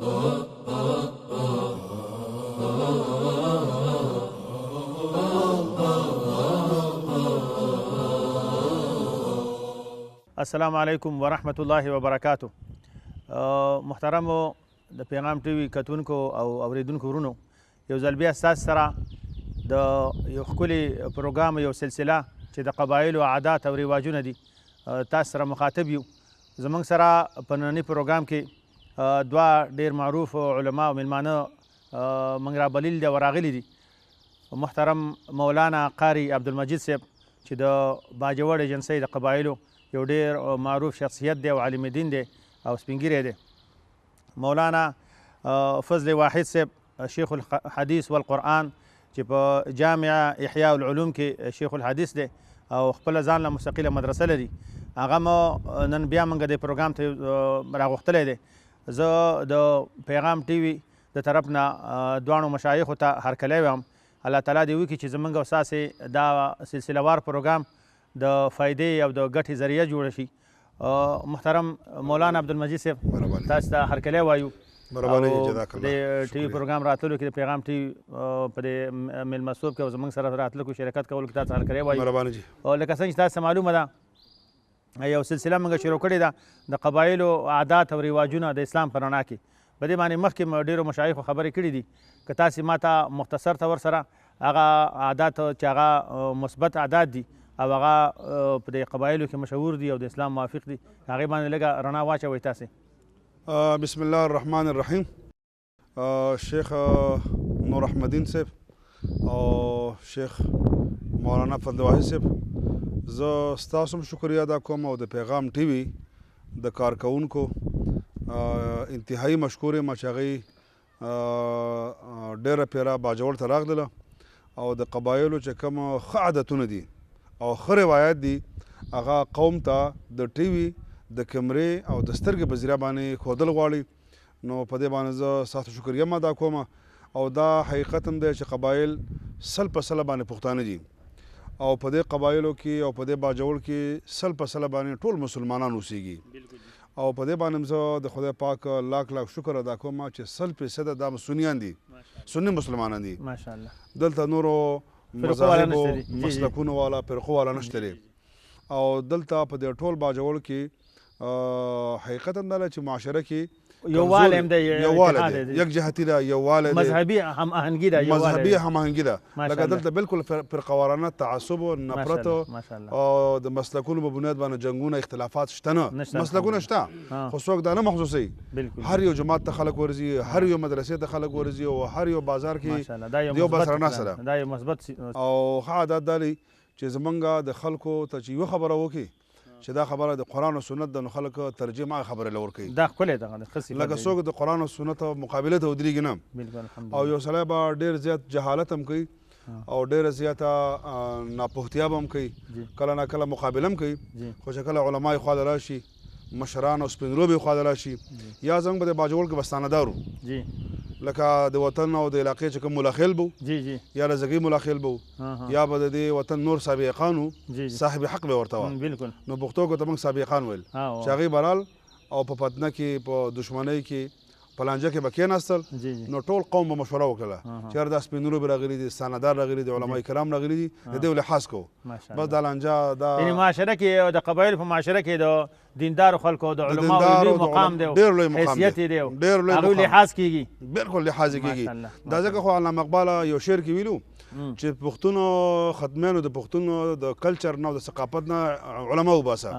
السلام علیکم ورحمت الله وبرکاتو. محترمو د پیغام ټي وي کتونکو او اوریدونکو ورونو، یو ځل بیا ستاسو سره د یو ښکلي پروګرام یو سلسله چې د قبایلو عادات او رواجونه دي تاسو سره مخاطب یو. زموږ سره په ننني پروګرام کې دوه ډېر معروف علما او میلمانه موږ رابللي دي او راغلي دي. محترم مولانا قاري عبدالمجید صاحب چې د باجوړ ایجنسۍ د قبایلو یو ډېر معروف شخصیت دی او عالم دین دی او سپینګیری دی. مولانا فضل واحد صاحب شیخ الحدیث والقرآن چې په جامعه احیاء العلوم کې شیخ الحدیث دی او خپله ځان له مستقله مدرسه لري. هغه مو نن بیا موږ د پروګرام ته راغوښتلی دی. زه د پیغام ټي وي د طرف نه دواړو مشایخو ته هرکلی وایم. الله تعالی دې وکړي چې زموږ او ستاسې دا سلسله وار پروګرام د فایدې او د ګټې ذریعه جوړه شي. محترم مولانا عبدالمجید صاحب تاسو ته هرکلی وایو. د ټي وي پروګرام راتللو کې د پیغام ټي وي په دې میلمستوب کې او زموږ سره راتلو کې شرکت کولو کې تاسو هرکلی وایو. او لکه څنګه چې تاسو معلومه ده یو سلسله موږ شروع کړې ده د قبایلو عادات او رواجونه د اسلام په رڼا کې. په دې باندې مخکې ډېرو مشایخو خبرې کړي دي. که تاسې ما ته مختصر ته ورسره هغه عادات چې هغه مثبت عادات دي او هغه په دې قبایلو کې مشهور دي او د اسلام موافق دي، هغې باندې لږه رڼا واچوئ تاسې. بسم الله الرحمن الرحیم. شیخ نور احمدین صاحب او شیخ مولانا فضل واحد صاحب، زه ستاسو هم شکریه ادا کوم او د پیغام ټي وي د کارکوونکو انتهایی مشکور یم چې هغوی ډېره پیره باجوړ ته راغلله او د قبایلو چې کوم ښه عادتونه دي او ښه روایت دي هغه قوم ته د ټي وي د کیمرې او د سترګې په ذریعه باندې ښودل غواړي. نو په دې باندې زه ستاسو شکریه هم ادا کوم. او دا حقیقت هم دی چې قبایل سل په سله باندې پښتانه دي او په دې قبایلو کې او په دې باجوړ کې سل په سله باندې ټول مسلمانان اوسیږي. او په دې باندې زه د خدای پاک لاک لاک شکر ادا کوم چې 100% دا سنیان دي، سني مسلمانان دي. ماشاءالله دلته نورو مذاهبو مسلکونو والا فرقو والا نشته دی. او دلته په دې ټول باجوړ کې حقیقت هم دا چې معاشره کې یووالی هم دی، یووالی دی، یکجهتي ده، یووالی دی، مذهبي هماهنګي ده، مذهبي هماهنګي ده. لکه دلته بالکل فرقوارانه تعصب او نفرت او د مسلکونو په بنیاد باندې جنګونه اختلافات شته نه. مسلکونه شته خو څوک دا نه محسوسوي. هر یو جماعت ته خلک ورځي، هر یو مدرسې ته خلک ورځي او هر یو بازار کې یو بل سره ناسته ده. دا یو مثبت او ښه عادت دا دی چې زمونږ د خلکو ته چې یوه خبره وکړي چې دا خبره د قرآن او سنت ده، نو خلک ترجمه خبرې له ورکوي. دا ښکلی ده لکه څوک د قرآن او سنت مقابله ته ودرېږي نه. او یو سړی به ډېر زیات جهالت هم کوي او ډېره زیاته ناپوهتیا به هم کوي، کله نه کله مقابله هم کوي. خو چې کله علما یې خوا ته راشي، مشران او سپین روبې خوا ته راشي، یا زموږ به د باجوړ کې بستانهدار لکه د وطن او د علاقې چې کوم ملاخیل به یا د زګۍ ملاخیل به یا به د دې وطن نور سابقانو صاحب حق به ورته وه. نو پښتو کې ته موږ سابقان ویل چې هغوی به رال او په فتنه کې په دشمنۍ کې په لانجه کې به کېناستل. نو ټول قوم به مشوره وکړله چې یار دا سپین روبې راغلي دي، ستانهدار راغلي دي، علما کرام راغلي دي، د دې لحاظ کوو. بس دا لانجه دا یعنې معاشره کې د قبایلو په معاشره کې د دیندارو خلکو د علماو لوی مقام دی، ډېر لوی مقام حیثیت دی، ډېر لوی هغوی لحاظ کېږي. بالکل لحاظ کېږي. دا ځکه خو علامه اقبال یو شعر کې ویلو چې پښتونو ختمیانو د پښتونو د کلچر نه او د ثقافت نه علما وباسه.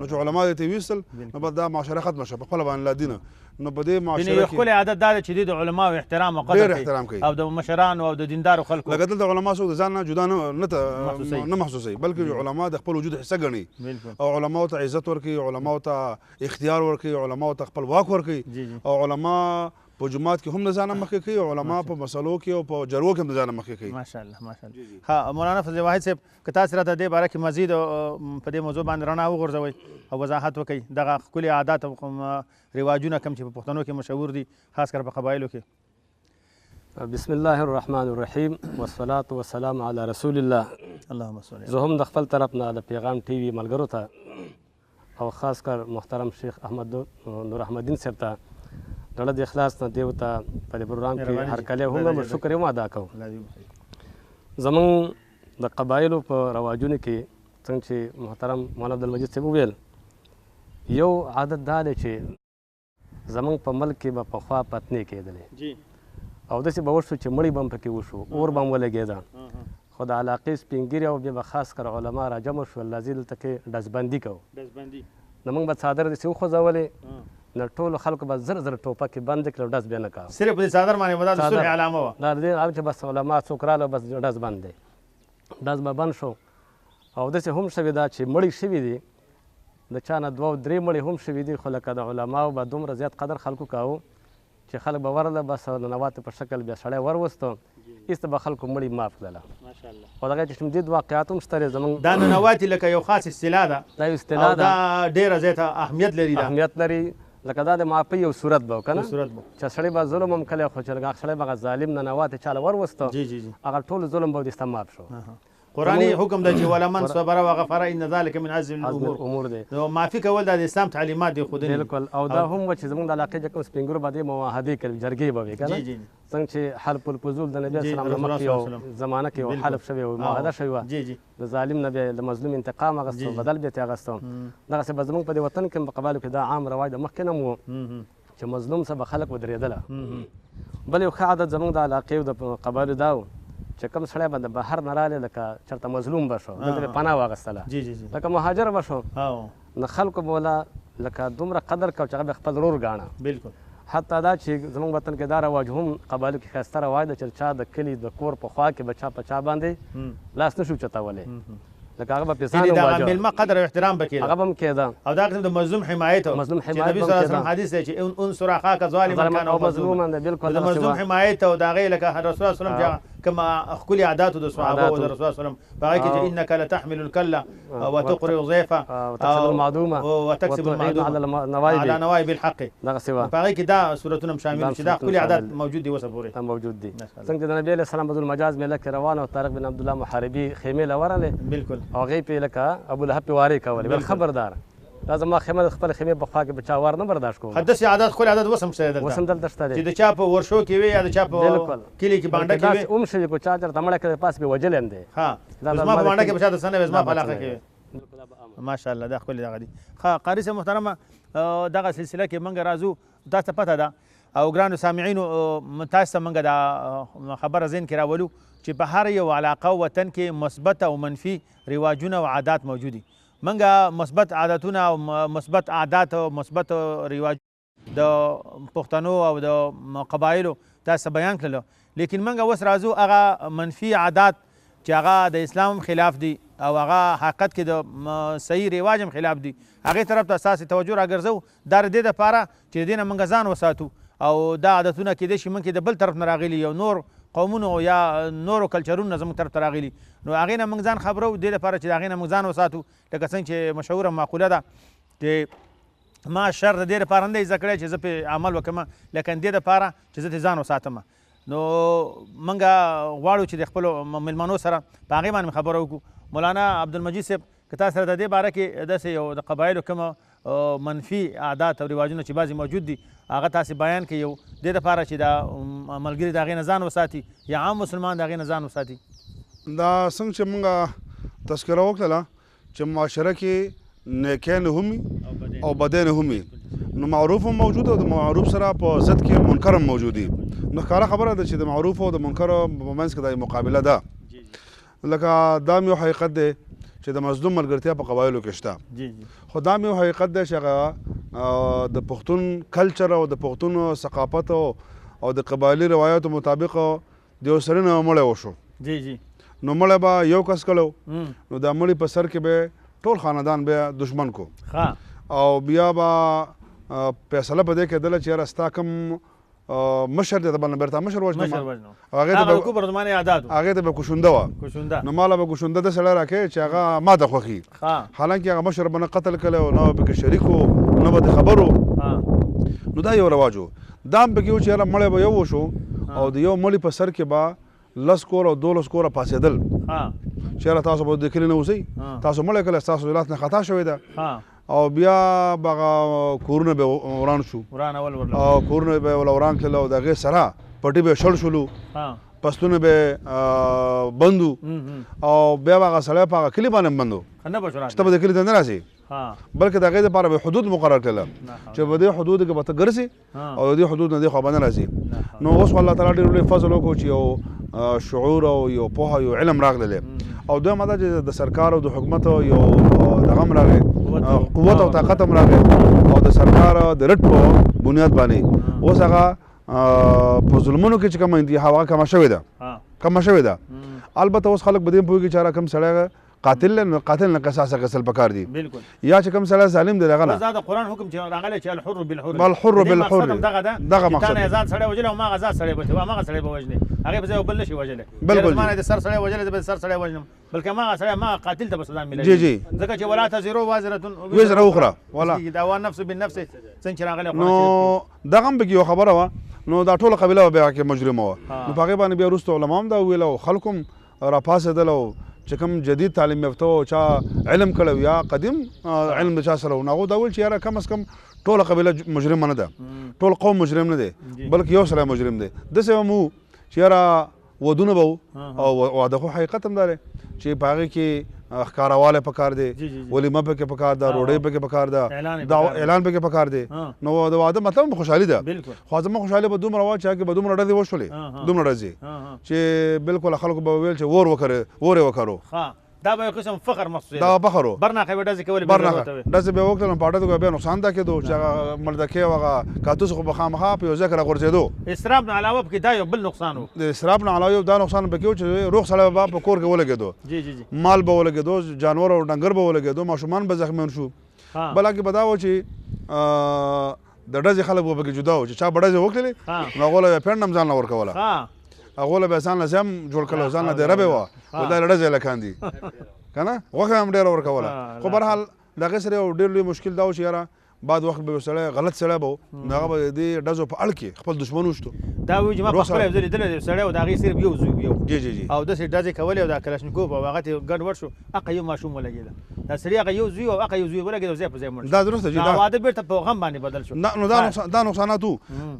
نو چې علما دې ته ویستل نو بس دا معاشره ختمه شوه په خپله باندې لا دینه. نو په دې معاشره کې یو ښکلی عادت دا دی چې دوی د علماو احترام او قدر کوي او د مشرانو او د دیندارو خلکو. لکه دلته علما څوک د ځان نه جدا نه محسوسوي، بلکې علما د خپل وجود حصه ګڼي او علماو ته عزت ورکوي، علماو ته اختیار ورکوي، علماو ته خپل واک ورکوي. او علما په جماعت کې هم د ځانه مخکې کوي او علما په مسلو کې او په جرګو کې هم د ځانه مخکې کوي. ماشاءالله ماشاءالله. ها مولانا فضل واحد صاحب، که تاسو راته دې باره کې مزید په دې موضوع باندې رڼا وغورځوئ او وضاحت وکړئ دغه ښکلي عادات او رواجونه کوم چې په پښتنو کې مشهور دي، خاص کر په قبایلو کې. بسم الله الرحمن الرحیم والصلاة والسلام علی رسول الله. اللهم صل. زه هم د خپل طرف نه د پیغام ټي وي ملګرو ته او خاص کر محترم شیخ احمد نور احمدین صاحب ته زړه د اخلاص نه دیو ته په دې پروګرام کې هرکلی هم شکر هم ادا کوو. زمونږ د قبایلو په رواجونو کې څنګه چې محترم مولانا عبدالمجید صاحب وویل، یو عادت دا دی چې زمونږ په ملک کې به پخوا پتنې کېدلې او داسې به وشو چې مړی به هم پکې وشو، اور به هم ولګېده، خو د علاقې سپین ږیري او بیا به خاص کر علما راجمع شول، راځي دلته کې ډزبندي کوو. نو موږ به څادر داسې وخوځولې، نو ټولو خلکو به زر زر ټوپکې بند کړل، ډز بیا نه کوو. صرف په دې څادر باندې به دا د صلح علامه وه. دا د دې چې بس علما څوک راغله بس ډز بند دی، ډز به بند شو. او داسې هم شوي دا چې مړي شوي دي، د چا نه 2 3 مړي هم شوي دي، خو لکه د علماو به دومره زیات قدر خلکو کاوه چې خلک به ورله بس د نواتې په شکل بیا سړی وروسته ایسته به خلکو مړي معاف کړله. او دغه چې شمدید واقعات هم شته زموږ. دا ننواتې لکه یو خاص اصطلاح ده، دا یو اصطلاح ده، دا ډېره زیاته اهمیت لري. اهمیت لري، لکه دا د معافۍ یو صورت به که نه، چې سړی به ظلم هم کلی، خو چې هغه سړی به هغه ظالم ننواتې چاله وروسته، هغه ټول ظلم به ودېسته معاف شو. قرآني حکم ده چې ولمن صبر وغفر ان ذلك من عزم الامور دی. نو معافي کول د اسلام تعلیمات دي خودني. بالکل. او دا هم و چې زموږ د علاقې چې کوم سپین ږیرو به دې معاهدې کړي، جرګې به وي که نه، څنګه چې حلف الفضول د نبي اسلام نه مخکې یو زمانه کې یو حلف شوی و، معاهده شوې وه، د ظالم نه بیا د مظلوم انتقام اخیستو، بدل بیا ترې اخیستو. دغسې به زموږ په دې وطن کې په قبایلو کې دا عام رواج د مخکې نه و چې مظلوم څه به خلک ودرېدله. بل یو ښه عادت زموږ د علاقې د قبایلو دا و چې کوم سړی به د بهر نه رالی، لکه چېرته مظلوم به شو، دلته به پناه واخیستله، لکه مهاجر به شو، نو خلکو به وله لکه دومره قدر کو چې هغه به خپل ورور ګاڼه. بالکل. حتی دا چې زموږ وطن کې دا رواج هم قبایلو کې ښایسته رواج ده چې چا د کلي د کور په خوا کې به چا په چا باندې لاس نه شو چتولی، لکه هغه به په ځان د مېلمه قدر او احترام به کېده، هغه به هم کېده. او دا قسم د مظلوم حمایت و، مظلوم چې حمایت نبي صلی الله علیه وسلم حدیث دی چې انصر اخاک ظالما کان او مظلوما. بالکل. د مظلوم حمایت او د هغې لکه رسول الله صلی الله علیه وسلم كما ښکلي عاداتو د صحابه او د رسول الله صلی الله علیه وسلم په هغې کې چې انک لتحمل الکله وتقرئ الضيف وتكسب المعدومه وتكسب المعدومه على نوائب الحق. دغسې وه. په هغې کې دا صورتونه هم شامل چې دا ښکلي عادات موجود دي اوسه پورې موجود دي. څنګه چې د نبي علیه السلام بدل مجاز میله کې روان او طارق بن عبدالله محاربي خیمې له ورغلې. بالکل. او هغې پې لکه ابولهب پې وارې کولې، بل خبردار دا زما خیمه د خپلې خیمې په خوا کې به چا وار نه برداشت کوم. داسې عادت ښکلي عادت اوس هم شته دلته، اوس هم دلته شته دی چې د چا په ورشو کې وي یا د چا په کلي کې بانډه کې وي. داسې هم شوي که چا چېرته مړی کړی پاس پې وجلی هم دی. زما په بانډه کې به چا د څه نه وي، زما په علاقه کې وي. ماشاءالله دا ښکلي دغه دي. ښه قاري صاحب محترمه، دغه سلسله کې موږ راځو، تاسو ته پته ده او ګرانو سامعینو تاسو ته موږ دا خبره ذهن کې راولو چې په هر یو علاقه او وطن کې مثبت او منفي رواجونه او عادات موجود دي. منګه مثبت عادتونه او مثبت عادات او مثبت رواج د پښتنو او د قبایلو تاسو بیان کړل، لیکن منګه اوس راځو هغه منفي عادات چې هغه د اسلام خلاف دي او هغه حقیقت کې د صحیح رواج هم خلاف دي، هغې طرف ته ستاسې توجه راګرځو. دا د دې دپاره چې د دې نه منګه ځان وساتو او دا عادتونه کېدای شي منکې د بل طرف نه راغلي یو نور قومونو یا نورو کلچرونو زموږ طرف ته راغلي، نو هغې نه موږ ځان خبرو دې لپاره چې د هغې نه موږ ځان وساتو. لکه څنګه چې مشهوره معقوله ده چې ما شر د دې لپاره نه دی زده کړی چې زه پرې عمل وکړم، لکه دې لپاره چې زه ترې ځان وساتم. نو موږ غواړو چې د خپلو مېلمنو سره په هغې باندې خبره وکړو. مولانا عبدالمجید صاحب که تاسو سره د دې باره کې داسې یو د قبایلو کومه منفي عادات او رواجونه چې بعضې موجود دي هغه تاسې بیان کړئ، یو دې دپاره چې دا ملګري د هغې نه ځان وساتي یا عام مسلمان د هغې نه ځان وساتي. دا څنګه چې موږ تذکره وکړله چې معاشره کې نیکیان هم او بدین هم، نو معروف هم موجود او د معروف سره په ضد کې منکر هم موجود دي. نو ښکاره خبره ده چې د معروف او د منکر په منځ کې دا مقابله ده. لکه دا یو حقیقت دی چې د مظلوم ملګرتیا په قبایلو کې شته، خو دا یو حقیقت دی چې هغه د پښتون کلچر او د پښتون ثقافت او د قبایلي روایاتو مطابق د یو سړي نه مړی وشو. نو مړی به یو کس کړی، نو دا مړي په سر کې به ټول خاندان بیا دشمن کو او بیا به فیصله په دې کېدله چې یاره ستا کوم مشر دی د بل نه بیرته مشر وژنم، هغې ته به کوشونده وه. نو ماله به کوشونده د سړی راکړې چې هغه ما ته خوښي، حالانکې هغه مشر به نه قتل کړی او نه به پکې شریک و نه به د خبر و. نو دا یو رواج و. دا هم پکې و چې یاره مړی به یو وشو او د یو مړي په سر کې به 10 کور او 12 کوره پاسېدل چې یاره تاسو به د کلي نه اوسئ، تاسو مړی کړی، ستاسو د لاس نه خطا شوې ده او بیا هغه کورونه به وران شو او کورونه به وران کړل او د هغې سره پټي به شړ شولو پستونه به بندو او بیا به هغه سړی په هغه کلي باندې بندو چې ته به د کلي ته نه راسې بلکې د هغې دپاره به حدود مقرر کړله چې په دې حدودو کې به ته ګرځې او د دې حدود نه دې خوا به نه راځې نو اوس الله تعالی ډېر لوی فضل وکړو چې یو شعور او یو پوهه یو علم راغلی او دویمه دا چې د سرکار او د حکومت یو دغه هم راغی قوت او طاقت هم راغی او د سرکار د رټ په بنیاد باندې اوس هغه په ظلمونو کې چې کومه انتها هغه کمه شوې ده البته اوس خلک به دې پوهېږي چې هغه کوم سړی قاتل نه قصاص اخیستل پکار دي یا چې کوم سړی ظالم دی دغه نه دا د قرآن حکم چې راغلی چې الحر بالحر دغه مقصد ځان سړی وژلی او ما غزا سړی به هماغه سړی به وژنې هغې په ځای بل نشي وژلی بالکل زما نه د سر سړی وژلی زه به د سر سړی وژنم بلکې هماغه سړی هماغه قاتل ته به سزا ملوي ځکه چې ولا تزرو وازرة وزر اخرى ولا دعوا نفس بالنفس څنګه چې راغلی نو دغه هم پکې یو خبره وه نو دا ټوله قبیله به بیا کې مجرمه وه نو په هغې باندې بیا وروسته علما هم دا وویل او خلکو هم راپاڅېدل او چې کوم جدید تعلیم یافته او چا علم کړی یا قدیم علم د چا سره و نو هغو دا ویل چې یاره کم از کم ټوله قبیله مجرمه نه ده ټول قوم مجرم نه دی بلکې یو سړی مجرم دی داسې هم وو چې یاره ودونه به او واده خو حقیقت هم دا دی چې په هغې کې ښکاروالی پکار دی ولیمه پکې پکار ده روډۍ پکې پکار ده اعلان پکې پکار دی نو د واده مطلب هم خوشحالي ده خو زما خوشحالي به دومره وه چې هغې به دومره ډزې وشولې دومره ډزې چې بالکل خلکو به ویل چې اور یې وکړو دا به یو قسم فخر محسوس دا فخر و برناخه به ډزې کولې ډزې به وکړل نو په اډه کې بیا نقصان دا کېدو چې هغه مردکې او هغه کاټوس خو به خامخا په یو ځای کې راغورځېدو اسراف نه علاوه پکې دا یو بل نقصان و د اسراف نه علاوه دا نقصان پکې و چې روغ سړی به په کور کې ولګېدو مال به ولګېدو جانور او ډنګر به ولګېدو ماشومان به زخمیان شو بله کې به دا و چې د ډزې خلک به پکې جدا و چې چا به ډزې وکړلې نو هغو له به پینډ هم ځان له ورکوله هغو له به ځان له ځای هم جوړ کړل ځان له دیره به وه خو دا ډزې لکان دي که نه غوښه هم ډېره ورکوله خو برحال د هغې سره یو ډېر لوی مشکل دا و چې یاره بعد وخت به یو سړی غلط سړی به و نو هغه به د دې ډزو په اړ کې خپل دښمن وشتو دا وایي چې ما پخپله یو ځل لیدلی دی سړی و د هغې صرف یو زوی یو او داسې ډزې کولې او دا کلشنکوف او هغه ته ګډوډ شو هغه یو ماشوم ولګېده دا سړي هغه یو زوی او هغه یو زوی ولګېد او ځای په ځای مړ شو دا درسته دا واده بېرته په غم باندې بدل شو نو دا نقصانات وو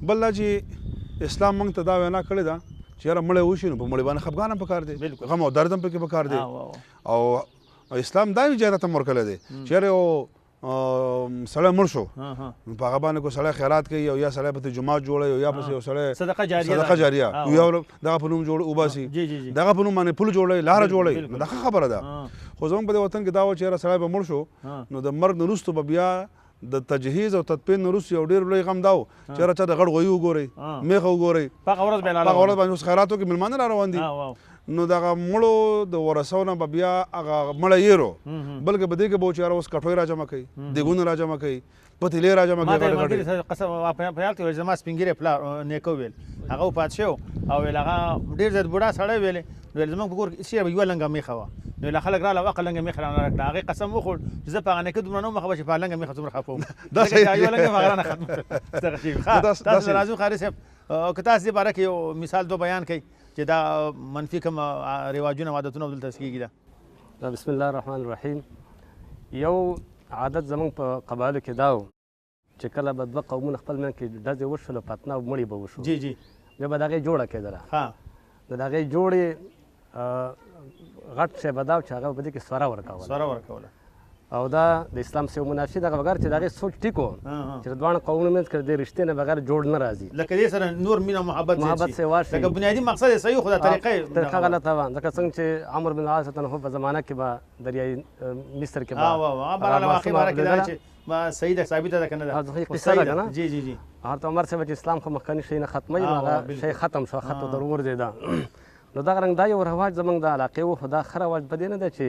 بل دا چې اسلام موږ ته دا وینا کړې ده چې یاره مړی وشي نو په مړي باندې خفګان هم پکار دی غم او درد هم پکې پکار دی او اسلام دا اجازت هم ورکړی دی چې یاره یو سړی مړ شو په هغه باندې کو سړی خیرات کوي او یا سړی پسې جومات جوړوي او یا پسې یو سړی صدقه جاریه یا دغه په نوم جوړ وباسي دغه په نوم باندې پل جوړوي لاره جوړوي دا ښه خبره ده خو زموږ په دې وطن کې دا و چې یاره سړی به مړ شو نو د مرګ نه وروسته به بیا د تجهیز او تدفین نه وروسته یو ډېر لوی غم دا و چې یاره چا د غړ غویي وګورئ میخه وګورئ په هغه ورځ باندې اوس خیراتو کې میلمانه را روان دي نو دغه مړو د ورثو نه به بیا هغه مړی یېرو بلکې په دې کې به و چې یاره اوس کټوۍ را جمع کوي دیګونه را جمع کوي پتیلې را جمع کوي په یاد کې ویل زما سپین ږیری پلار نیکه ویل هغه وفات شو او ویل هغه ډېر زیات بوډا سړی ویلې ویل زموږ په کور کې هېڅ به یوه لنګه میخه وه نو ویل خلک راغله هغه لنګه میخه رانه راکړه هغې قسم وخوړ چې زه په هغه نیکه دومره نه وم خبر چې په لنګه میخه څومره خفه وم یوه لنګه هغه رانه ختمه شوه دغه شي تاسو راځو ښاري صاحب که تاسو دې باره کې یو مثال دو بیان کوئ چې دا منفي کوم رواجونه عادتونه دلته کېږي دا بسم الله الرحمن الرحیم یو عادت زموږ په قبایلو کې دا و چې کله به دوه قومونه خپل منځ کې ډزې وشول فتنه او مړي به وشو بیا به د هغې جوړه کېدله نو د هغې جوړې غټ شی به دا و چې هغه به دې کې سوره ورکوله او دا د اسلام سره منافي دغه بغیر چې د هغې سوچ ټیک و چې د دواړو قومونو منځ کې د رښتې نه بغیر جوړ نه راځي لکه دې سره نور مینه محبت سره واشي لکه بنیادي مقصد یې صحیح خو دا طریقه غلطه وه ځکه څنګه چې عمرو بن العاص رضی الله عنه په زمانه کې به دریایي مصر کې به صحیح ده ثابته ده که نه ده قصه ده که نه حضرت عمر صاحب چې اسلام خو مخکني شی نه ختموي نو هغه شی ختم شو خط در وغورځېده نو دغه رنګ دا یو رواج زموږ د علاقې و خو دا ښه رواج په دې نه ده چې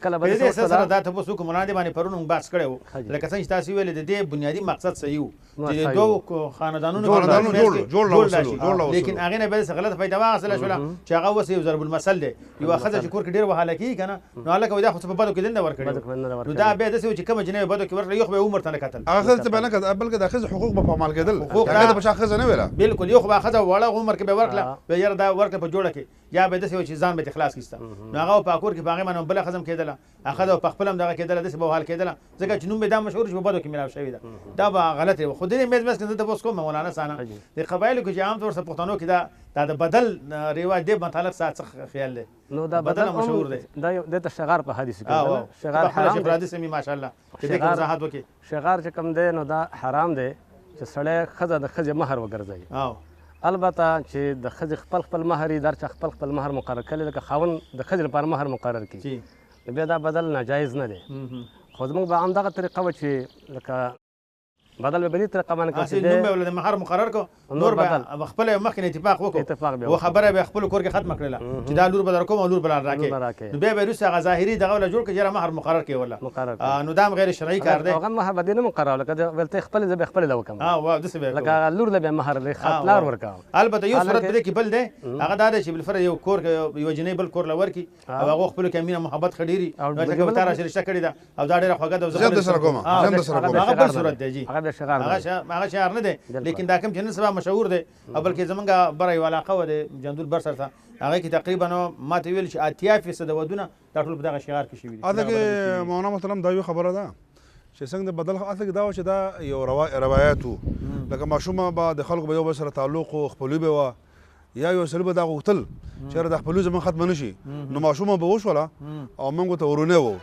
کله به سره دا تاسو کوم باندې پرون هم بحث کړی و لکه څنګه چې تاسو ویلې د دې بنیادي مقصد صحیح و چې دوه خاندانونو جوړ راشي لیکن هغې نه بیا داسې غلطه پیدا واخیستله شوله چې هغه اوس یو ضرب المثل دی یوه ښځه چې کور کې ډېر وهاله کېږي که نه نو هلکه وایي دا خو څه په بدو کې دل نه ورکړي نو دا بیا داسې و چې کومه جنۍ بدو کې ورکړه یو خو به یې عمر ته نه کتل هغه ښځې ته به نه کتل بلکې د ښځې حقوق به پامال کېدل هغې ته په چا ښځه نه ویله بلکل یو خو به ښځه وړه عمر کې به ورکړله بیا یاره دا ورکړه په جوړه کې یا به داسې و چې ځان به یې خلاص کېسته نو هغه په کور کې په هغې باندې بله ښځه هم کېدله هغه ښځه په خپله هم دغه کېدله داسې به وهال کېدله ځکه چې نوم به دا مشهور چې په بدو کې میلاو شوې ده دا به غلطې وه خو دې میز کې زه تپوس کوم مولانا صاحب د قبایلو کې چې عام طور سره پښتنو کې دا د بدل رواج دې متعلق څه خیال دی نو دا بدل مشهور دی دا د شغار په حدیث کې شغار حرام دی حدیث می ماشاءالله چې دې کې وضاحت وکړي شغار چې کوم دی نو دا حرام دی چې سړی ښځه د ښځې مهر وګرځوي البته چې د ښځې خپل مهر یې در چا خپل مهر مقرر کړی لکه خاوند د ښځې لپاره مهر مقرر کړي نو بیا دا بدل ناجایز نه دی خو زموږ به همدغه طریقه وه چې لکه بدل به بلې طریقه باندې کړی نوم به ولې د مهر مقرر کړو نور به خپل مخکې اتفاق وکړو و خبره به خپل کور کې ختمه کړله چې دا لور به درکوم او لور به راکړې نو بیا به وروسته هغه ظاهري دغه ولا جوړ کړي چې مهر مقرر کړي ولا نو دا غیر شرعي کار دی هغه مهر به دې نه مقرر لکه ولته خپل زه به خپل له وکم وا دسه به لکه لور له مهر له خپلار ورکاو البته یو صورت دې کې بل دی هغه دا دی چې بل فر یو کور یو جنې بل کور لور کی او هغه خپل کې امینه محبت خډيري او چې تاره رشتہ کړی دا او دا ډیره خوګه ده زم سره کوم هغه بل صورت دی جی هغه شغار هغه شعر نه دی لیکن دا کوم چې نن سبا مشهور دی او بلکې زمونږ بره یو علاقه و د جندول بر سره هغه کې تقریبا ما ته ویل چې 80% ودونه دا ټول په دغه شعار کې شوي دي اته کې مولانا محترم دا یو خبره ده چې څنګه د بدل اته کې دا و چې دا یو روایت وو لکه ماشومه به د خلکو به یو بل سره تعلق او خپلوي به وه یا یو سړي به دا غوښتل چې د خپلوي زموږ ختمه نه شي نو ماشومه به وشوله او موږ ورته ورونه وو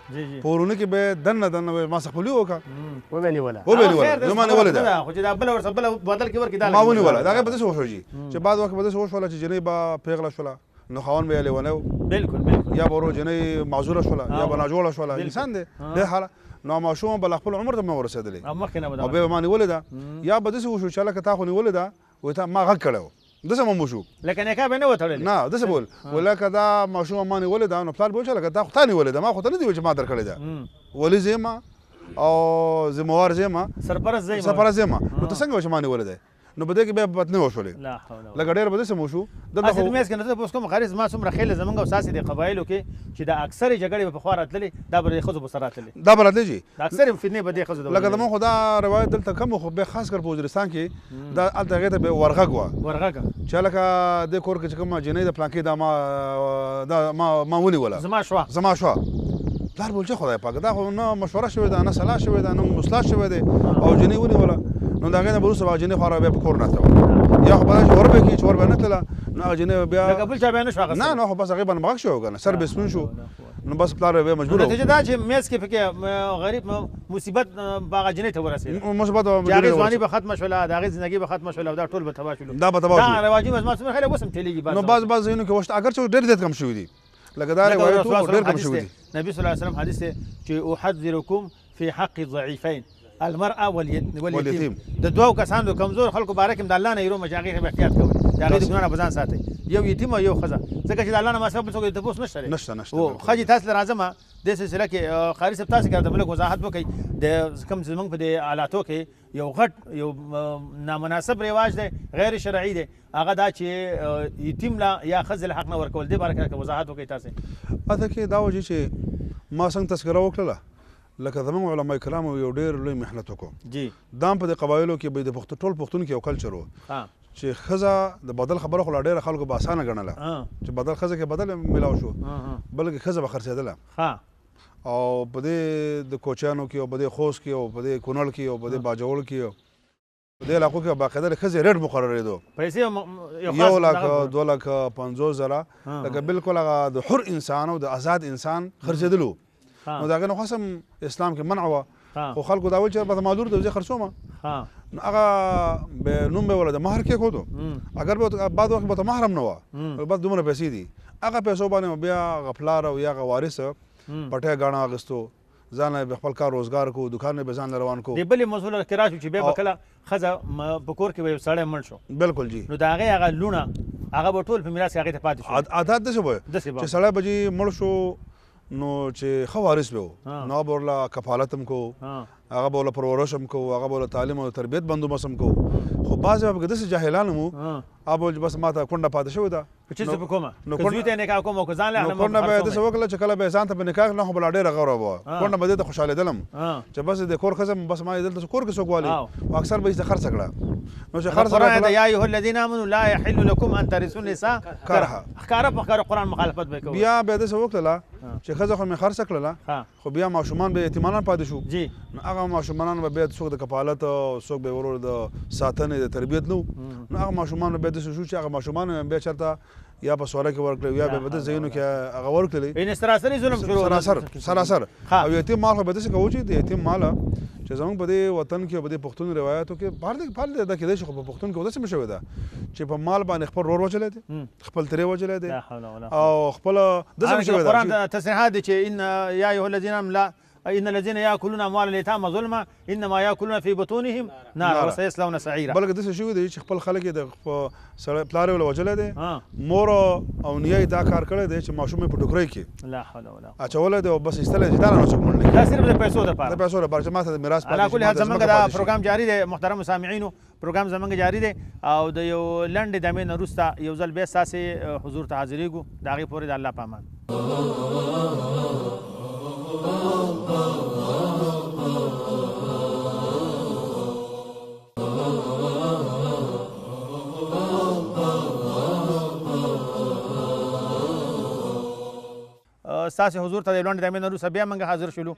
په ورونه کې به دننه ما څه خپلوي وکړه وبې نیوله زه ما نیولې ده خو چې دا بله ورسره بله بدل کې ورکړي دا ما ونیوله دا هغې به داسې وشو چې بعد وخت به داسې وشوله چې جنۍ به پیغله شوله نو خاوند به یې لیونی و بالکل یا به ورو جنۍ معذوره شوله یا به ناجوړه شوله انسان دی دې حاله نو ماشومه به له خپل عمر ته مه ورسېدلې او بیا به ما نیولې ده یا به داسې وشو چې هلکه تا خو نیولې ده وایي تا ما غږ کړی و داسې به وشو لکه نکاح به نه و تړلی نه داسې به ویل لکه دا ماشومه ما نیولې ده نو پلار به ویل چې لکه تا خو تا نیولې ده ما خو ته نه دي ویل چې ما درکړې ده ولي زه یم او ذموار زه یم سرپرست زه یم نو ته څنګه وایې چې ما نیولې ده نو په دې کې بیا بدنې وشولې لکه ډېر به داسې وشو دلته خو میز کې نه اوس کوم خارج ما څومره خیل زمونږ او ساسې د قبایلو کې چې د اکثرې جګړې به پخوا راتللې دا به د ښځو په سر راتللې دا به راتلې جي د اکثرې فتنې به دې ښځو لکه زموږ خو دا روایت دلته کم خو بیا خاص کر په وزیرستان کې دا هلته هغې ته به ورغږ وه چې هلکه دې کور کې چې کومه جنۍ د پلانکې دا ما ونیوله زما شوه پلار به ویل چې خدای پاکه دا خو نه مشوره شوې ده نه صلاح شوې ده نه مصلاح شوې دی او جنۍ ونیوله نو د هغې نه به وروسته به هغه جنۍ خو بیا په کور ناسته وه یا خو به دا چې ور به کړي چې ور به نه تلله نو هغه جنۍ بیا لکه بل چا بیا نه شو اخیستی نه خو بس هغې باندې مغږ شو که نه سر به سپین شو نو بس پلار بیا مجبور و نتیجه دا چې میز کې پکې غریب مصیبت به هغه جنۍ ته ورسېده مصیبت چې هغې ځواني به ختمه شوله د هغې زندګي به ختمه شوله او دا ټول به تباه شولو دا به تباه شو دا رواجي مزما څومره خیلی اوس هم چلېږي نو بعض ځایونو کې وشته اګر چې ډېر زیات کم شوي دي لکه دا روایت ډېر کم شوي دي نبي صلی الله علیه وسلم حدیث دی چې احذرکم فی حق الضعیفین المرأة والیتیم د دوو کسانو د کمزور خلکو باره کې د الله نه یېرومه چې هغې احتیاط کوئ چې هغې د ګناه نه به ځان ساتئ یو یتیم او یو ښځه ځکه چې د الله نه ما سبب بل څوک تپوس نشته دی ښځې تاسو له راځمه دې سلسله کې قاري صاحب تاسې کړه د بلک وضاحت وکړئ د کوم زموږ په دې حالاتو کې یو غټ یو نامناسب رواج دی غیر شرعي دی هغه دا چې یتیم له یا ښځې له حق نه ورکول دې باره کې وضاحت وکړئ تاسې اته کې دا وجه چې ما څنګه تذکره وکړله لکه زموږ علما کرامو یو ډېر لوی محنت وکړو جی دا هم په دې قبایلو کې به د ټول پښتون کې یو کلچر و چې ښځه د بدل خبره خو لا ډېره خلکو به اسانه ګڼله چې بدل ښځه کې بدل میلاو شو بلکې ښځه به خرڅېدله او په دې د کوچیانو کې او په دې خوست کې او په دې کونړ کې او په دې باجوړ کې په دې علاقو کې باقاعده د ښځې ریټ مقررېدو 1,50,000 لکه بالکل هغه د حر انسان او د آزاد انسان خرڅېدلو نو د هغې نه خو هم اسلام کې منع وه خو خلکو دا ویل چې به معلور دی زه خرڅومه نو هغه به نوم به ولې د مهر کېښودو اگر به بعد وخت به ته مهر هم نه وه بس دومره پیسې دي هغه پیسو باندې بیا هغه پلار او یا هغه وارث پټۍ ګاڼه اخیستو ځان به خپل کار روزګار کو دکان به ځان روان کو د بلې موضوع کې راشو چې بیا به کله ښځه په کور کې به یو سړی مړ شو بالکل جی نو د هغې هغه لوڼه هغه به ټول په میراث کې هغې ته پاتې شو عادت داسې به چې سړی به جي مړ شو نو چې ښه وارث به و نو به ورله کفالت هم کو هغه به له پرورش هم کوو هغه به له تعلیم او تربیت بندوبست هم کوو خو بعضې به پکې داسې جاهلان هم وو هغه به بس ما ته کونډه پاتې شوې ده په چیز په کومه نو که زوی ته نکاح کوم او که ځان له نو کونډه به یې داسې وکړله چې کله به یې ځان ته په نکاح کړله خو به لا ډېره غوره به وه کونډه به دې ته خوشحالېدلم چې بس د کور ښځه بس ما یې دلته کور کې څوک والي او اکثر به یې خرڅه کړه نو چې خرڅه قرآن یا ایها الذین آمنوا لا یحل لکم ان ترثوا النساء کرها ښکاره په ښکاره قرآن مخالفت به کوي بیا به داسې وکړله چې ښځه خو مې خرڅه کړله خو بیا ماشومان به یتیمانان پاتې شو جی نو هغه ماشومان به بیا څوک د کفالت او څوک به ورور د ساتنې د تربیت نو هغه ماشومان به داسې شو چې هغه ماشومان بیا چېرته یا په سواره کې ورکړل یا به د ځایونو کې هغه ورکړلی یعنې سراسري ظلم شروع سراسر او یتیم مال خو به داسې کوو چې د یتیم ماله چې زموږ په دې وطن کې او په دې پښتون روایاتو کې بهر دا کېدای شي خو په پښتون کې داسې مې شوې ده چې په مال باندې خپل ورور وجلی دی خپل ترې وجلی دی او خپله داسې مې شوې ده قرآن تصریحات دي چې ان یا ایها الذین آمنوا لا ان الذين ياكلون اموال اليتامى ظلما انما ياكلون في بطونهم نارا وسيصلون سعيرا بلکې داسې شوي دی چې خپل خلک یې د پلار یې وجلی دی مور او نیا یې دا کار کړی دی چې ماشوم یې په ټوکرۍ کې لا حول ولا قوه اچولی دی او بس ایستلی دی چې دا نه څوک مړ نه دا صرف د پیسو دپاره د پیسو دپاره چې ما ته د میراث علا کل حال زموږ دا پروګرام جاري دی محترم سامعینو پروګرام زموږ جاري دی او د یو لنډې دمې نه وروسته یو ځل بیا ستاسې حضور ته حاضرېږو د هغې پورې د الله په امان ستاسې حضور ته د لنډې دمې نه وروسته بیا موږ حاضر شولو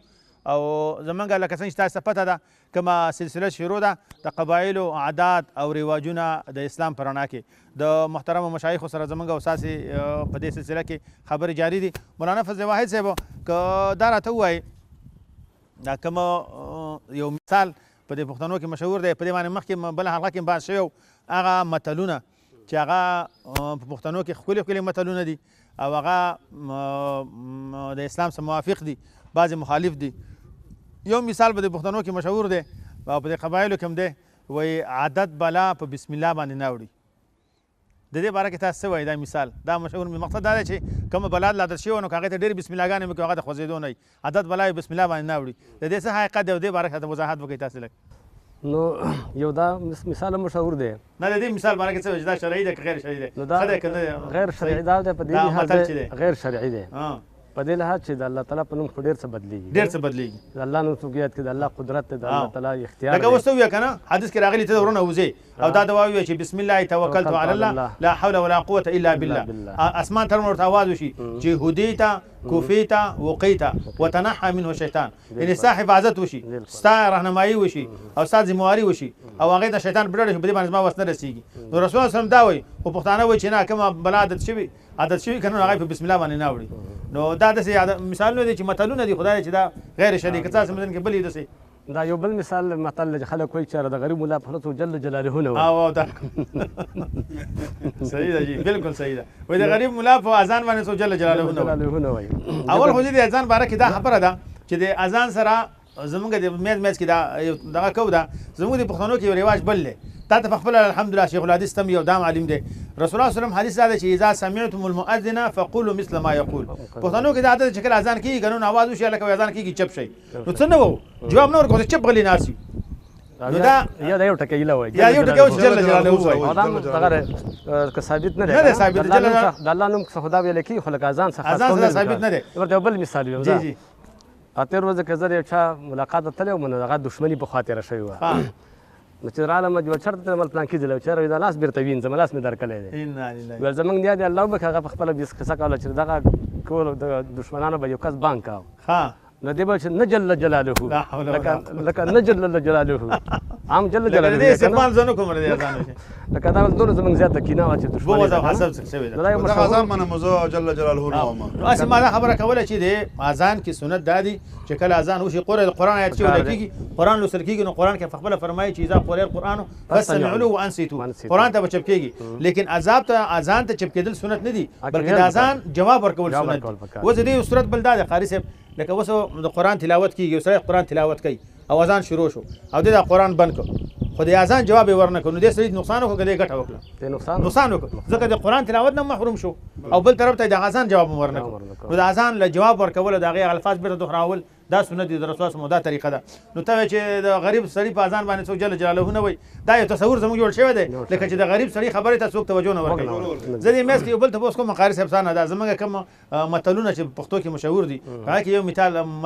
او زموږ لکه څنګه چې تاسو ته پته ده کومه سلسله شروع ده د قبایلو عادات او رواجونه د اسلام په رڼا کې د محترمو مشایخو سره زموږ او ستاسې په دې سلسله کې خبرې جاري دي مولانا فضل واحد صاحب که دا راته ووایي دا کوم یو مثال په دې پښتنو کې مشهور دی په دې باندې مخکې بله حلقه کې بحث شوی هغه متلونه چې هغه په پښتنو کې ښکلي ښکلي متلونه دي او هغه د اسلام سره موافق دي بعضې مخالف دي یو مثال په دې پښتنو کې مشهور دی او په دې قبایلو کې هم دی وایي عادت بلا په بسم الله باندې نه وړي د دې باره کې تاسو څه وایي دا مثال دا مشهور مقصد دا دی چې کومه بلا د عادت شوې نو که هغې ته ډېرې بسم اللهګانې مې کوي هغه د خوځېدو نه وي عادت بلا بسم الله باندې نه وړي د دې څه حقیقت دی او دې باره کې وضاحت وکړئ تاسې لږ نو یو دا مثال مشهور دی نه د دې مثال باره کې څه وایي چې دا شرعي دی که غیر شرعي دی نو دا غیر شرعي دا دی په دې لحاظ غیر شرعي دی په دې لحاظ چې د الله تعالی په نوم خو ډېر څه بدلېږي ډېر څه بدلېږي د الله نوم څوک یاد کړي د الله قدرت دی د الله تعالی اختیار لکه اوس ته وویه که نه حدیث کې راغلي ته د ورونه وځې او دا دوا وویه چې بسم الله توکلت علی الله لا حول ولا قوة الا بالله اسمان تر ورته آواز وشي چې هدیت کوفیت وقیت وتنحى منه شیطان یعنې ستا حفاظت وشي ستا رهنمایي وشي او ستا ذمواري وشي او هغې ته شیطان په ډډه شي په دې باندې زما وس نه رسېږي نو رسول الله وسلم دا وایي خو پښتانه وایي چې نه کومه بلا عادت شوي که نه هغه په بسم الله باندې نه وړي نو دا داسې مثالونه دي چې متلونه دي خدای چې دا غیر شرعي که تاسو مدن کې بل یې داسې دا یو بل مثال متل چې خلک وایي چې د غریب ملا په خلصو جل جلاله نه وایي او دا صحیح ده جی بالکل صحیح ده وایي د غریب ملا په اذان باندې څوک جل جلاله نه وایي اول خو د اذان باره کې دا خبره ده چې د اذان سره زمونږ د میز کې دا دغه کو ده زمونږ د پښتنو کې یو رواج بل دی تا ته په خپله الحمدلله شیخ الحدیث تم یو دا معلوم دی رسول الله وسلم حدیث دا دی چې اذا سمعتم المؤذن فقولوا مثل ما یقول پښتنو کې دا عادت چې کله اذان کېږي که نو آواز وشي هلکه اذان کېږي چپ شئ نو څه نه وو جواب نه ورکړو چپ غلي ناست وي نو دا یا دا یو ټکی ایله وایي یا یو ټکی وایي چې جل جلاله ووایي او دا دغه که ثابت نه دی نه دی ثابت د الله نوم څخه خدا ویلی کېږي خو لکه اذان څخه ثابت نه دی ورته یو بل مثال ویم جی جی تېر ورځ که زه د یو چا ملاقات ته تللی وم نو هغه دښمني پخوا تېره شوې وه نو چې رالم جوړ چېرته ته مل پلانکي ځای چېرې دا لاس بېرته وینځم لاس مې درکلی دی ویل زموږ نیا دی الله وبښي هغه په خپله قصه کوله چې دغه کول د دښمنانو به یو کس بانک کاوه نو دی به چې نه جل جلاله لکه نه جل جلاله عام جل جلاله استعمال زه نه کوم لکه دا دونه زموږ زیاته کینه وه چې بغض او حسد شوی ده دغه اذان باندې مو زه جل جلاله نه وم اصل ما دا خبره کوله چې د اذان کې سنت دا دی چې کله اذان وشي قرآن آیت چې ویل کېږي قرآن لوستل کېږي نو قرآن کې په خپله فرمایي چې اذا قرئ القرآن فاستمعوا له وانصتوا قرآن ته به چپ کېږي لیکن اذان ته چپ کېدل سنت نه دي بلکې د اذان جواب ورکول سنت دي اوس د دې صورت بل دا دی قاري صاحب لکه اوس د قرآن تلاوت کېږي یو سړی قرآن تلاوت کوي او اذان شروع شو او د قرآن بند کړ خو د اذان جواب یې ورنه کړ نو دې سړي نقصان وکړو که دې ګټه وکړه نقصان وکړو ځکه د قرآن تلاوت نه محروم شو او بل طرف ته د اذان جواب هم ورنه کړو نو د اذان له جواب ورکولو د هغې الفاظ بېرته دوهراول دا سنت دی د رسول الله دا طریقه ده. نو ته چې د غریب سړي په اذان باندې څوک جل جلاله نه وای دا یو تصور زموږ جوړ شوی دی لکه چې د غریب سړي خبرې ته څوک توجه نه ورکوي. زه دې میس کې یو بل تپوس کوم قاري صاحب څانه دا زموږ کوم متلونه چې پښتو کې مشهور دي هغه کې یو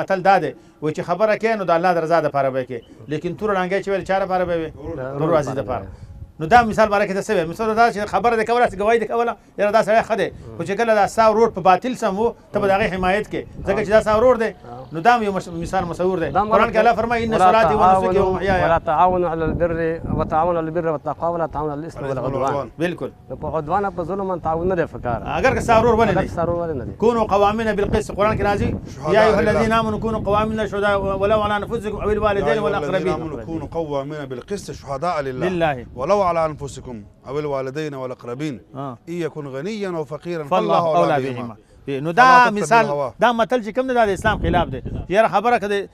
متل دا دی وایي چې خبره کوې نو د الله د رضا دپاره به یې کوې لیکن تور ړانګی چې ویل چا دپاره به وي تور عزیز دپاره. نو دا مثال باره کې څه وی مثال دا چې خبره دې کوله ګواهي دې کوله یاره دا سړی ښه دی خو چې کله دا ستا ورور په باطل سم و ته به د هغې حمایت کې ځکه چې دا ستا ورور دی. نو دا یو مثال مصور دی. قرآن کې الله فرمایي ان صلاتي ونسکي ومحیاي ولا تعاونوا على البر وتعاونوا على البر والتقوى ولا تعاونوا على الاثم والعدوان. بالکل په عدوان په ظلم تعاون نه دی فکر اگر که ستا ورور ولې نه دی كونوا قوامين بالقسط. قرآن کې راځي یا ایها الذين امنوا كونوا قوامين شهداء ولو على انفسكم او الوالدين والاقربين. كونوا قوامين بالقسط شهداء لله ولو على انفسكم او الوالدين والاقربين ان يكن غنيا او فقيرا فالله اولى بهما. نو دا مثال دا متل چې کوم دی دا د اسلام خلاف دی. یاره خبره که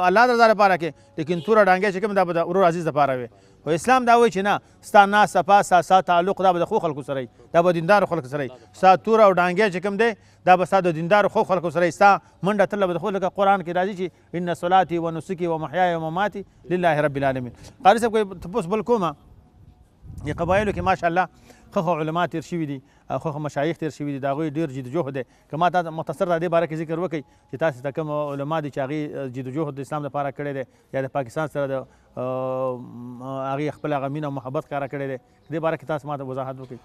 الله د رضا لپاره کې لیکن توره ډانګی چې کوم دا به د ورور عزیز لپاره وي. خو اسلام دا وایي چې نه ستا ناس صفا ستا تعلق دا به د ښو خلکو سره وي دا به دیندارو خلکو سره وي. ستا توره او ډانګی چې کوم دی دا به ستا د دیندارو ښو خلکو سره وي. ستا منډه تله به د ښو لکه قرآن کې راځي چې ان صلاتي ونسکي ومحیاي ومماتي لله رب العالمین. قاري صاحب کوئی تپوس بل کومه د قبایلو کې ماشاءالله ښه علما تېر شوي دي او ښه مشایخ تېر شوي دي د هغوی ډېر جدوجهد دی. که ما تا مختصر د دې باره کې ذکر وکړئ چې تاسې ته کوم علما دي چې هغې جدوجهد د اسلام لپاره کړی دی یا د پاکستان سره د هغې خپل هغه مینه او محبت ښکاره کړی دی دې باره کې تاسو ما ته وضاحت وکړئ.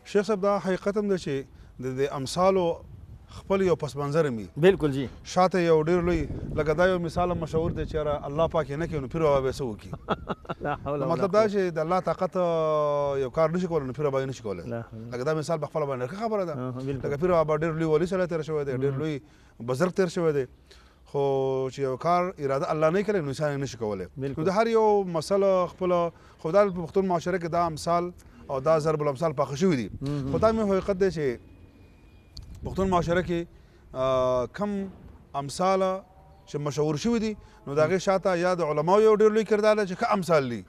شیخ صاحب دا حقیقت هم ده چې د امثالو خپل یو پس منظر می بالکل جی شاته یو ډیر لوی لکه دا یو مثال مشهور دی چې الله پاک نه کوي نو پیر بابا به څه وکړي. مطلب دا چې د الله طاقت یو کار نشي کولای نو پیر بابا نشي کولای. لکه دا مثال بخپل باندې خبره ده لکه پیر بابا ډیر لوی ولی سره تیر شوی دی ډیر لوی بزرګ تیر شوی دی خو چې یو کار اراده الله نه کړي نو انسان نشي کولای. نو د هر یو مسله خپل خدای په پښتون معاشره کې دا امثال او دا ضرب الامثال پاخه شوی دي. خدای مې حقیقت دی چې پښتون معاشره کې کم امثال چې مشهور شوي دي نو د هغې شاته یا د علماو یو ډېر لوی کردار دی چې ښه امثال دي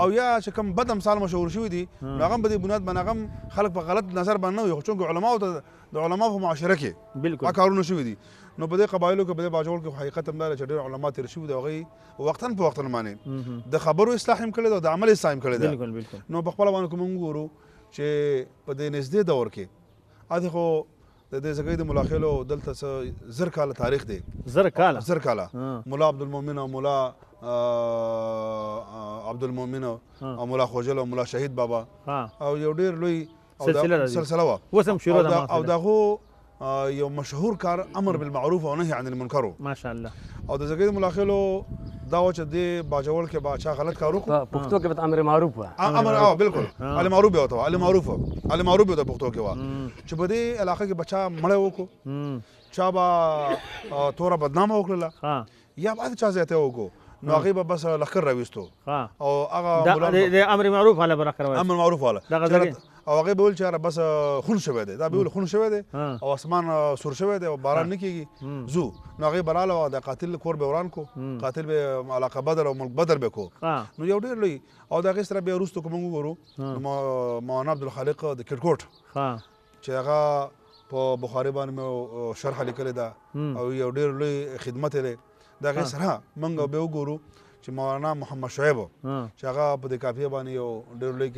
او یا چې کم بد امثال مشهور شوي دي نو هغه هم په دې بنیاد باندې هغه هم خلک په غلط نظر باندې نه وي خو چونکې علماو ته د علماو په معاشره کې بالکل کارونه شوي دي. نو په دې قبایلو کې په دې باجوړ کې حقیقت هم دا دی چې ډېر علما تېر شوي دي هغوی وقتاً په وقتاً باندې د خبرو اصلاح هم کړی دی او د عمل اصلاح هم کړی دی. نو په خپله باندې که موږ وګورو چې په دې نږدې دور کې ادې خو د دې ځګۍ د ملاخیلو دلته څه زر کاله تاریخ دی. زر کاله ملا عبدالمؤمن او ملا عبدالمؤمن او ملا خوجل او ملا شهید بابا او یو ډېر لوی سلسله وه او د هغو یو مشهور کار امر بالمعروف او نهي عن المنکر ماشاءالله او د ځګۍ د ملاخیلو دا و چې دې باجوړ کې با چا غلط کار وکړو پښتو کې به امر معروف وه امر بالکل ال معروف به وته ال معروف به پښتو کې وه چې په دې علاقه کې بچا مړی وکړو چا به توره بدنامه وکړله یا بعد چا زیاتی وکړو نو هغې به بس لښکر راویستو او هغه د امر معروف والا به لښکر امر معروف والا او هغې به ویل چې بس خون شوی دی دا به ویل خون شوی دی او اسمان سور شوی دی او باران نه کېږي زو نو هغې به راله د قاتل کور به وران کو قاتل به علاقه بدر او ملک بدر به کو نو یو ډېر لوی او د هغې سره بیا وروسته که موږ وګورو نو مولانا عبدالخالق د کټکوټ چې هغه په بخاري باندې مې شرحه لیکلې ده او یو ډېر لوی خدمت یې دی د هغې سره موږ بیا وګورو چې مولانا محمد شعیب چې هغه په دې کافیه باندې یو ډېر لوی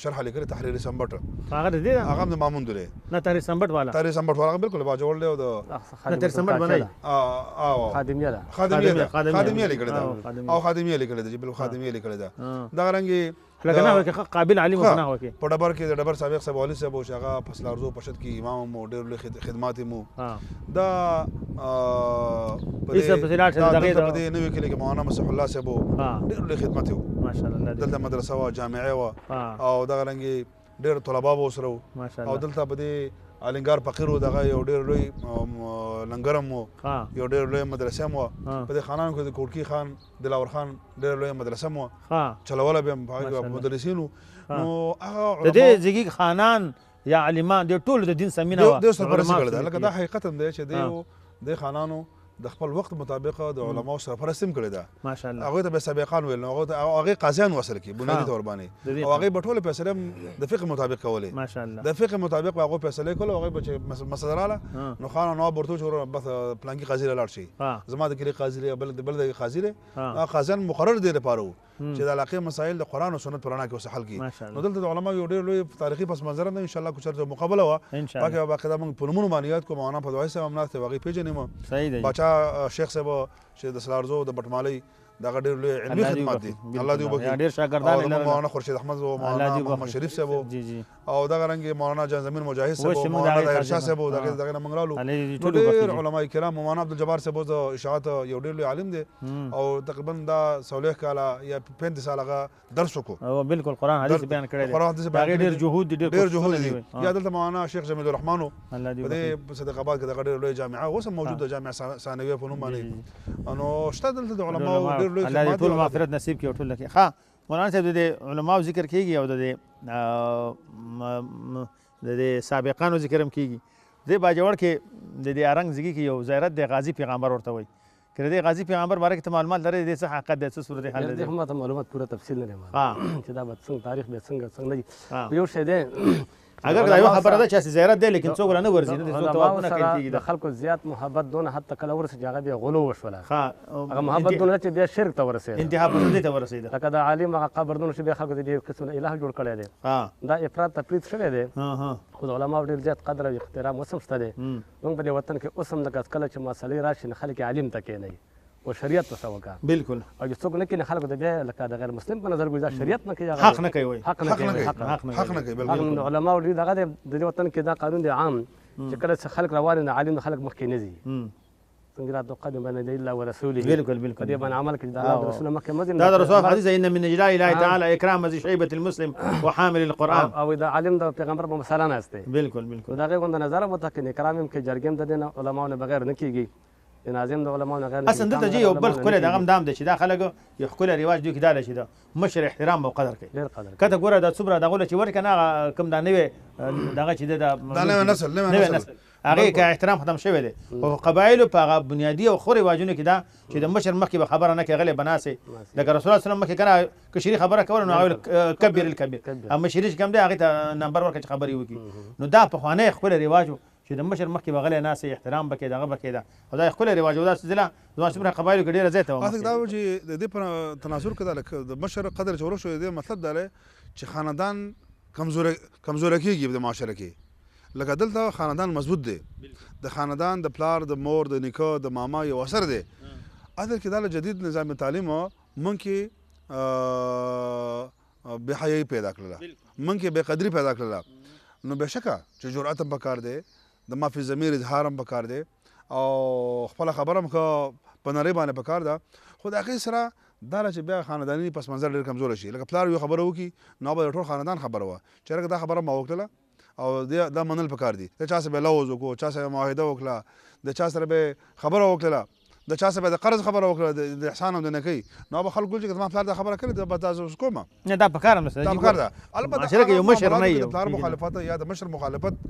شرحه لیکلې تحریر سنبټ هغه هم د مامون دی نه تحریر سنبټ والا بالکل باجوړ دی او د تحریر سنبټ باندې خادمیه لیکلې ده او خادمیه لیکلې ده چې بالکل خادمیه لیکلې ده دغه رنګې لکه نه وکړي قابل عالم نه وکړي په ډبر کې د ډبر سابق صاحب والي صاحب او چې هغه فصل ارزو پشد کې امام مو ډېر لوی خدمات مو دا په دې نوي کلي کې مولانا مسیح الله صاحب ډېر لوی خدمت یو ماشاءالله دلته مدرسه وه جامعه وه او دغه رنګې ډېر طلبا به ورسره وو او دلته په دې الینګار فقیر و دغه یو ډېر لوی لنګر هم و یو ډېر لوی مدرسه هم وه په دې خانانو کې د کوټکي خان دلاور خان ډېر لوی مدرسه هم وه چلوله به هم په هغې مدرسین وو نو هغه د دې زیږي خانان یا عالمان د ټولو د دین سمینه وه ډېر سرپرستي کړې ده لکه دا حقیقت هم دی چې دې خانانو د خپل وخت مطابق د علماو سرپرستي هم کړې ده ماشاءالله هغوی ته به سابقان ویل نو هغوی قاضیان وصل کړي بنیادي طور باندې او هغوی به ټولې فیصلې هم د فقه مطابق کولې ماشاءالله د فقه مطابق به هغوی فیصلې کولې هغوی به چې مسله راغله نو خان نواب ورته چې بس پلانکي قاضي ته لاړ شي زما د کلي قاضي دی بل د قاضي دی هغه قاضیان مقرر دي لپاره وو چې د علاقې مسایل د قرآن او سنت په رڼا کې اوس حل کړي نو دلته د علماو یو ډېر لوی تاریخي پس منظر ده انشاءالله که چېرته مقابله وه پکې به باقاعده موږ په نومونو باندې یاد کوو مولانا فضلوي صاحب هم ناست دی هغوی پېژنې صحیح دی باچا شیخ صاحب چې د سلارزو د بټمالۍ دغه ډېر لوی علمي خدمات دي الله دې وبخښي ډېر شاګردان لري مولانا خورشید احمد او مولانا محمد شریف صاحب او دغه رنګ مولانا جان زمین مجاهد صاحب او مولانا طاهر شاه صاحب دغه نه موږ رالو ډېر علماء کرام مولانا عبدالجبار صاحب د اشاعت یو ډېر لوی عالم دی او تقریبا دا 16 کاله یا 35 سال هغه درس وکړو او بالکل قرآن حدیث بیان کړی دی قرآن حدیث بیان ډېر جهود دي ډېر جهود دي یا دلته مولانا شیخ جمیل الرحمن په دې صدق آباد کې دغه ډېر لوی جامعه اوس هم موجوده جامعه ثانویه په نوم باندې نو شته دلته د علماو ډېر لوی خدمات مغفرت نصیب کړي ټول لکه ها مولانا صاحب د علماو ذکر کیږي او د سابقانو ذکر هم کیږي د باجوړ کې د ارنګ زګي کې یو زیارت د غازی پیغمبر ورته وایي که د غازی پیغمبر باره کې معلومات لري د څه حقیقت د څه صورت حال دی هم ته معلومات پوره تفصیل نه لرم چې دا به څنګه تاریخ به څنګه یو شی دی اگر دا یو خبره ده چې زیارت دی لیکن څوک نه ورځي نه څوک توافق نه کوي د خلکو زیات محبت دونه حتی کله ورسې چې هغه بیا غلو وشوله هغه محبت دونه چې بیا شرک ته ورسېد انتها پسندۍ ته ورسېده لکه د عالم هغه قبر دونه چې بیا خلکو د دې قسم الهه جوړ کړی دی دا افراط تفرید شوی دی خو د علماو ډېر زیات قدر او احترام اوس هم شته دی موږ په دې وطن کې اوس هم لکه کله چې مسلې راشي نو خلک عالم ته کښېنوي و شریعت ته څه وکړه بالکل او چې څوک نه کښېني خلکو ته بیا لکه د غیر مسلم په نظر ګوزار شریعت نه کوي حق نه کوي حق نه کوي حق نه کوي بالکل علماو دغه د دې وطن کې دا قانون دی عام چې کله چې خلک روان نه عالم خلک مخکې نه ځي څنګه راته قدم باندې دی الله ورسوله بالکل بالکل دې باندې عمل کړي دا رسول مکه مدینه دا رسول حدیث ان من اجلاء الله تعالى اكرام ذي شيبه المسلم وحامل القران او دا عالم د پیغمبر په مثلا نهسته بالکل بالکل دا غوند نظر مو ته کې کرام کې جرګم د دین علماء نه بغیر نه کیږي ناظم د علماء نه غیر اصلا دلته یو بل خپل دغه دام دی چې دا خلک یو خپل رواج دوی کې دا شي دا مشر احترام او قدر کوي ډیر قدر کته ګوره د صبر دغه چې ورکنه کم دا نوې دغه چې دا نوې نسل هغه کې احترام ختم شوی دی او قبایل په بنیادی او خوري واجونه کې دا چې د مشر مخکې به خبره نه کوي غلې بناسي د رسول الله صلی الله علیه وسلم مخکې کنه کشری خبره کول نو کبیر الکبیر اما شریش کم دی هغه ته نمبر ورکړي خبري وکي نو دا په خوانه خپل رواجو چې د مشر مخکې به غلې ناسي احترام بکې دغه بکې دا او دا خپل رواج او دا ځله ځوان شمره قبایل کې ډیره زیاته و دا چې د دې په تناظر کې د مشر قدر چورو شو دی مطلب دا چې خاندان کمزور کېږي د معاشره کې لکه دلته خاندان مضبوط دی د خاندان د پلار د مور د نیکه د ماما یو اثر دی اصل کې دا جدید نظام تعلیم مونږ کې بې حیايي پیدا کړله مونږ کې بې قدري پیدا کړله نو بېشکه چې جرأت هم پکار دی د ما فی ضمیر اظهار هم پکار دی او خپله خبره هم په نړۍ باندې پکار ده خو د هغې سره دا چې بیا خانداني پس منظر ډېر کمزوره شي لکه پلار یو خبره وکړي نو به د ټول خاندان خبره وه چې هرکه دا خبره ما وکړله او دا منل پکار دي د چا سره به لوز وکړو چا سره معاهده وکړه د چا سره به خبره وکړله د چا سره به د قرض خبره وکړه د احسان او د نیکۍ نو به خلک ویل چې زما پلار دا خبره کړې به تاسو اوس کومه نه دا پکار هم دا پکار ده البته یو مشر نه د پلار مخالفت یا د مشر مخالفت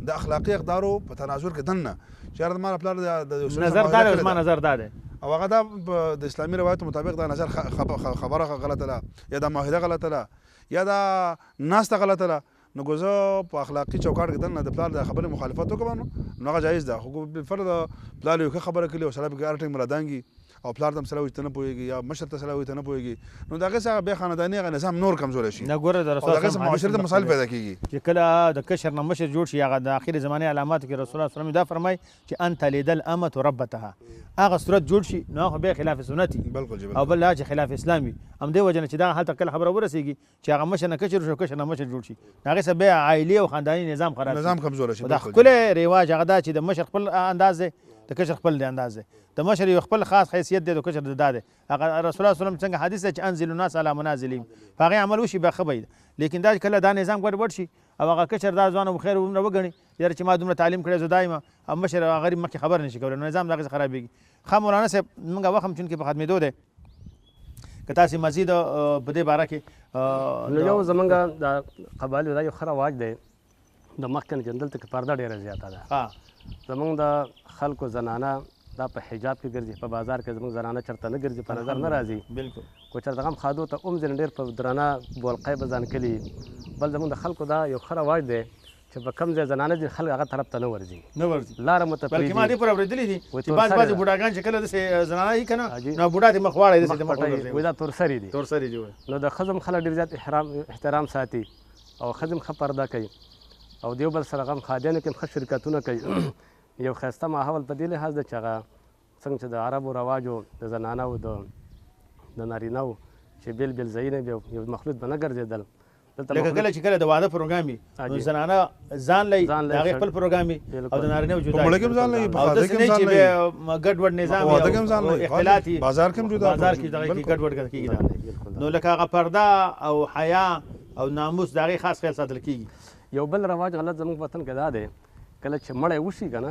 د اخلاقي اقدارو په تناظر کې دننه چې ما پلار د نظر دا دی ما نظر دا دی او هغه دا د اسلامي روایتو مطابق دا نظر خبره غلطه ده یا د معاهده غلطه ده یا دا ناسته غلطه ده نو ګوزه په اخلاقي چوکاټ کې دننه د پلار د خبرې مخالفت وکړو نو هغه جایز ده خو بالفرض پلار یو خبره کړي او سره به هر ټیم مرادانګي او پلار تم سره وي ته نه پوهېږي یا مشر ته سره وي ته نه پوهېږي نو د هغې څخه بیا خانداني هغه نظام نور کمزوری شي نه ګوره د رسول الله صلی معاشرت ته مثال پیدا کېږي چې کله د کشر نه مشر جوړ شي هغه د اخري زمانې علاماتو کې رسول الله صلی الله علیه وسلم دا فرمایي چې انت لیدل امة ربتها هغه صورت جوړ شي نو هغه بیا خلاف سنتي او بل چې خلاف اسلامي هم دې وجه نه چې دا هلته کله خبره ورسېږي چې هغه مشر نه کشر شو کشر نه مشر جوړ شي هغې سره بیا عائلي او خانداني نظام خراب نظام کمزوره شي دا ښکلی رواج هغه دا چې د مشر خپل انداز دی د کشر خپل دی انداز دی د مشر یو خپل خاص حیثیت دی د کشر دا دی هغه رسول الله صلی الله علیه وسلم څنګه حدیث دی چې انزل الناس علی منازلهم په هغې عمل وشي بیا ښه به لیکن دا کله دا نظام ګډوډ شي او هغه کشر دا ځوان او خیر ومره وګڼي یاره چې ما دومره تعلیم کړی زه دایمه او مشر غریب مخکې خبر نشي کولی نو نظام د هغې څخه خرابېږي ښه مولانا صاحب موږ وخت هم چونکې په ختمېدو دی که تاسې مزید په دې باره کې نو یو زمونږ د قبایلو دا یو ښه رواج دی د مخکې نه چې دلته کې پرده ډېره زیاته ده زمونږ د خلکو زنانه دا په حجاب کې ګرځي په بازار کې زموږ زنانه چېرته نه ګرځي په نظر نه راځي بالکل خو چېرته غم خادو ته هم ځینې ډېر په درانه بولقی به ځان کلي بل زموږ د خلکو دا یو ښه رواج دی چې په کوم ځای زنانه دي خلک هغه طرف ته نه ورځي نه ورځي لاره مو ته بلکې ما دې پر اورېدلي دي چې بعضې بوډاګان چې کله داسې زنانه وي که نه نو بوډا دې مخ واړی داسې مخ وایي دا تورسري دي تورسري دي نو د ښځو هم خلک ډېر زیات احترام ساتي او ښځې هم ښه پرده کوي او د یو بل سره غم خادیانو کې هم ښه شرکتونه کوي یو ښایسته ماحول په دې لحاظ ده چې هغه څنګه چې د عربو رواجو د زنانهو د نارینهو چې بېل بېل ځایونه به یو مخلوط به نه ګرځېدل لکه کله چې کله د واده پروګرام وي نو زنانه ځان لري د هغې خپل پروګرام وي او د نارینه جدا په مړه کې هم ځان لري په او خاده داسې کې نه هم چې ځان لري ګډوډ نظام په واده کې هم ځان او لري اختلاط وي بازار کې هم جدا بازار کې دغه کې ګډوډ کېږي نو لکه هغه پرده او حیا او ناموس د هغې خاص خیال ساتل کېږي یو بل رواج غلط زموږ وطن کې دا دی کله چې مړی وشي که نه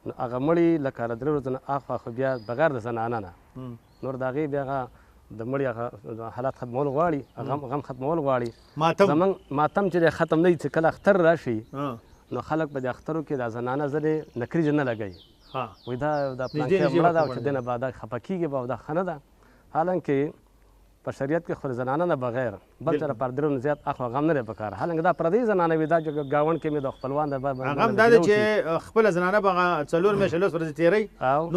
نو هغه مړي لکه له 3 ورځو نه اخوا خو بیا بغیر د زنانه نه نور د هغې بیا هغه د مړي هغه حالات ختمول غواړي غم ختمول غواړي زموږ ماتم چې دی ختم نه وي چې کله اختر راشي نو خلک په دې اخترو کې دا زنانه ځلې نکریز نه لګوي وایي دا پلانکۍ مړه ده او چې دې نه به دا خفه کېږي به او دا ښه نه ده حالانکې په شریعت کې خو زنانه نه بغیر بل چېرې پردرو نه زیات اخوا غم نه دی پکار حالانکې دا پردۍ زنانه وي دا ګاونډ کې مې د خپلوان د غم دا دی چې خپله زنانه به 4 میاشتې 10 ورځې تېروي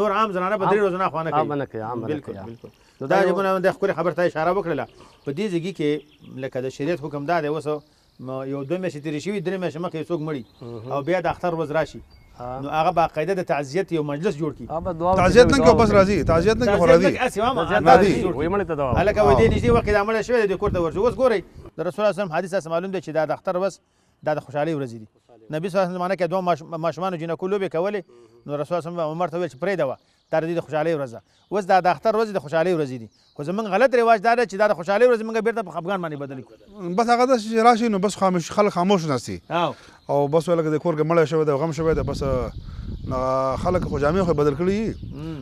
نور عام زنانه به 3 ورځې نه اخوا نه کوي بالکل دا جبونه د ښکلې خبر ته اشاره وکړله په دې ځای کې لکه د شریعت حکم دا دی اوس یو 2 میاشتې تېرې شوي 3 میاشتې مخکې څوک مړي او بیا د اختر ورځ راشي نو هغه باقاعده د تعزیت یو مجلس جوړ کړي تعزیت نه کوي بس راځي تعزیت نه کوي راځي وایي مړي ته دوا هلکه وایي دې نږدې وخت کې دا مړی شوی دی کور ته ورځي اوس ګورئ د رسول الله صلی حدیث اساس معلوم دی چې دا د اختر ورځ دا د خوشحالۍ ورځې دي نبي صلی الله علیه وسلم کې 2 ماشومانو جنکو لوبې کولې نو رسول الله صلی الله علیه وسلم عمر ته ویل چې پرېږده وه دا د خوشحالۍ ورځ ده اوس دا د اختر ورځ د خوشحالۍ ورځې دي خو زموږ غلط رواج دا دی چې دا د خوشحالۍ ورځ موږ بیرته په خفګان باندې بدل کړو بس هغه داسې چې راشي نو بس خلک خاموش ناستي او بس لکه د کور کې مړی شوی دی غم شوی دی بس خلک خو جامې خو بدل کړي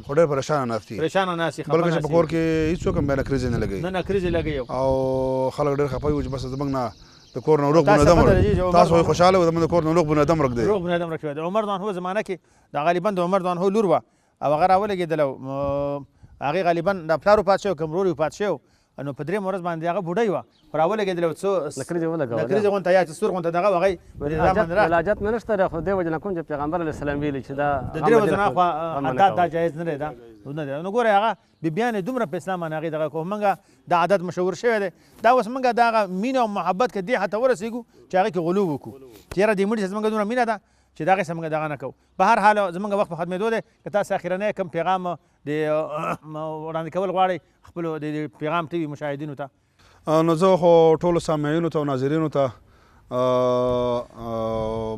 خو ډېر پریشانه ناستي بلکې چې په کور کې هېڅوک هم بیا نکریزې نه لګوي نکریزې لګوي او خلک ډېر خفه وي چې بس زموږ نه د کور نه روغ بنادم تاسو خوشحاله وو د کور نه روغ بنادم رک دی روغ بنادم رک شوی دی عمر دان هو زمانه کې د غالبا د عمر دان هو لور وه او هغه راولګېدله هغې غالبا د پلار وفات شوی که ورور وفات شوی نو په 3 ورځ باندې هغه بوډۍ وه په راولګېدله څو نکریزې غونته یا چې سور غونته دغه هغې علاجت نه نشته خو دې وجه نه کوم چې پیغمبر علیه السلام ویلي چې دا د 3 ورځو نه خوا دا جایز نه دی دا نو ګورئ هغه بیبیانې دومره په اسلام باندې هغې دغه کوو موږ دا عادت مشهور شوی دی دا اوس موږ د هغه مینه او محبت کې دې حته ورسېږو چې هغې کې غلو وکړو چې یاره دې مړي سره زموږ دومره مینه ده چې د هغې سره موږ دغه نه کوو په هر حال زموږ وخت په ختمېدو دی که تاسو اخرنی کوم پیغام د وړاندې کول غواړئ خپلو د پیغام ټي وي مشاهدینو ته نو زه خو ټولو سامعینو ته او ناظرینو ته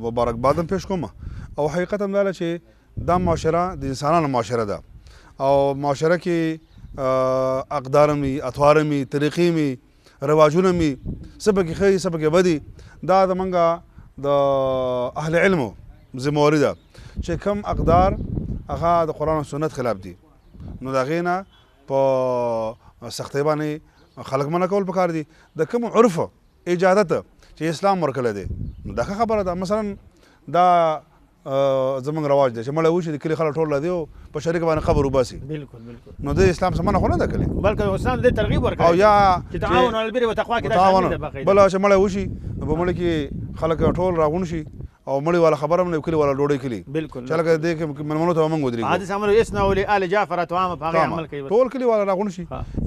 مبارکباد هم پیش کوم او حقیقت هم دا ده چې دا معاشره د انسانانو معاشره ده او معاشره کې اقدار هم وي اطوار هم وي طریقې هم وي رواجونه هم وي څه پکې ښه وي څه پکې بد وي دا زمونږ د اهل علمو ذمواري ده چې کوم اقدار هغه د قرآن او سنت خلاف دي نو د هغې نه په سختۍ باندې خلک منع کول پکار دي د کوم عرف اجازت چې اسلام ورکړی دی نو دا ښه خبره ده مثلا دا زمونږ رواج دی چې مړی وشي د کلي خلک ټول راځي او په شریک باندې قبر وباسي بالکل نو د اسلام څه منع خو نه ده کلی بلکې اسلام دې ترغیب ورکوي او یا چې تعاون علی البر والتقوا کې دا شامل دی باقاعده بله چې مړی وشي نو په مړي کې خلک ټول راغون شي او مړي والا خبره هم نه کلي والا ډوډۍ کلي بالکل چې لکه دې کې مېلمنو ته موږ ودرېږو حدیث عملو یصنعوا لآل جعفر طعاما په هغې عمل کوي ټول کلي والا راغون شي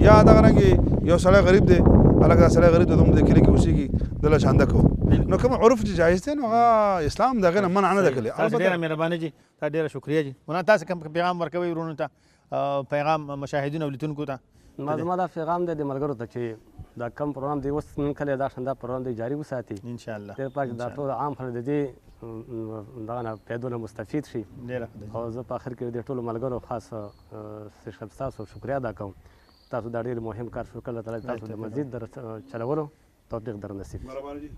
یا دغه رنګې یو سړی غریب دی هلکه دا سړی غریب دی زموږ د کلي کې اوسېږي دله چانده کوو نو کوم عرف چې جایز دی نو هغه اسلام د هغې نه منع نه ده کلی تاسو ډېره مهرباني جي تا ډېره شکریه جي مولانا تاسو کوم پیغام ورکوئ ورونو ته پیغام مشاهدینو او لیدونکو ته زما دا پیغام دی د ملګرو ته چې دا کم پروګرام دی اوس نن کله دا شاندا پروګرام دی جاري وساتي انشاءالله ډېر پاک دا ټول عام خلک د دې دغه نه پیدو نه مستفید شي او زه په آخر کې د ټولو ملګرو خاص ستاسو شکریه ادا کوم تاسو دا ډېر مهم کار شروع کړل تعالی تاسو د مزید در چلولو توفیق در نصیب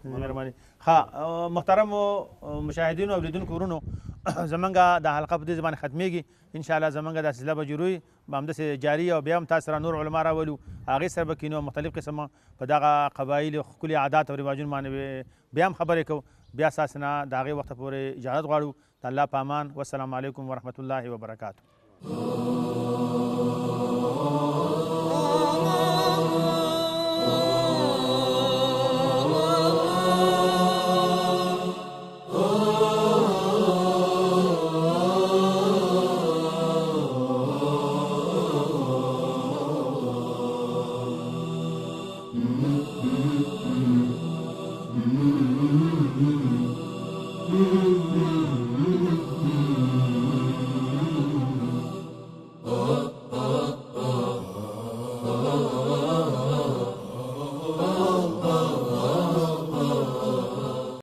مهرباني ښه محترمو مشاهدینو او لیدونکو ورونو زمونږ د حلقه په دې باندې ختمیږي انشاءالله زمونږ دا سلسله به جوړوي به همداسې جاري او بیا هم تاسو سره نور علما راولو هغې سره به کینو مختلف قسمه په دغه قبایلو ښکلي عادات او رواجونو باندې بیا هم خبرې کوو بیا ستاسو نه د هغې وخته پورې اجازت غواړو د الله په امان. والسلام علیکم ورحمت الله وبرکاتو.